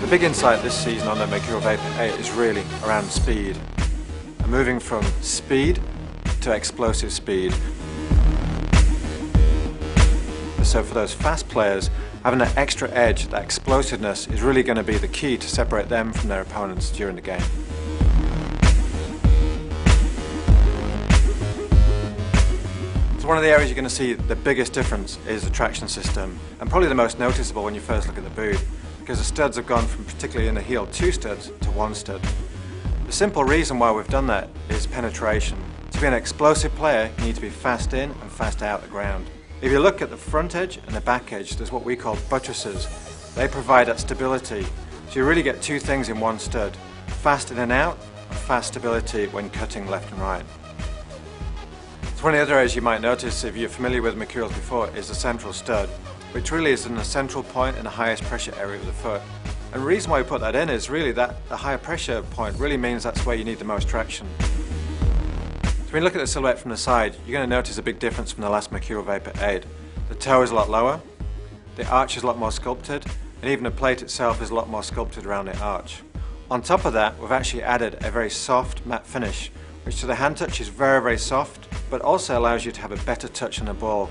The big insight this season on the Mercurial VIII is really around speed. And moving from speed to explosive speed. So for those fast players, having that extra edge, that explosiveness, is really going to be the key to separate them from their opponents during the game. So one of the areas you're going to see the biggest difference is the traction system, and probably the most noticeable when you first look at the boot, because the studs have gone from, particularly in the heel, 2 studs to 1 stud. The simple reason why we've done that is penetration. To be an explosive player, you need to be fast in and fast out the ground. If you look at the front edge and the back edge, there's what we call buttresses. They provide that stability. So you really get 2 things in 1 stud: fast in and out, and fast stability when cutting left and right. So one of the other areas you might notice, if you're familiar with Mercurials before, is the central stud, which really is in the central point in the highest pressure area of the foot. And the reason why we put that in is really that the higher pressure point really means that's where you need the most traction. So when you look at the silhouette from the side, you're going to notice a big difference from the last Mercurial VIII. The toe is a lot lower, the arch is a lot more sculpted, and even the plate itself is a lot more sculpted around the arch. On top of that, we've actually added a very soft matte finish, which to the hand touch is very, very soft, but also allows you to have a better touch on the ball.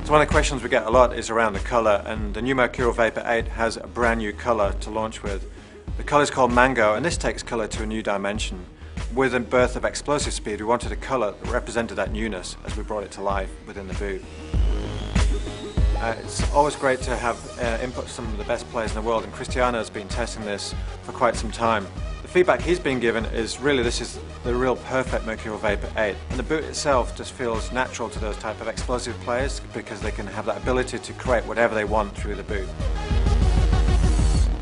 So one of the questions we get a lot is around the colour, and the new Mercurial VIII has a brand new colour to launch with. The colour is called Mango, and this takes colour to a new dimension. With the birth of explosive speed, we wanted a colour that represented that newness as we brought it to life within the boot. It's always great to have input from some of the best players in the world, and Cristiano has been testing this for quite some time. The feedback he's been given is really this is the real perfect Mercurial VIII, and the boot itself just feels natural to those type of explosive players because they can have that ability to create whatever they want through the boot.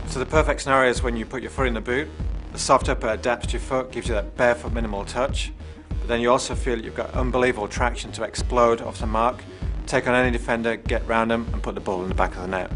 So the perfect scenario is when you put your foot in the boot, the soft upper adapts to your foot, gives you that barefoot minimal touch, but then you also feel you've got unbelievable traction to explode off the mark, take on any defender, get round them and put the ball in the back of the net.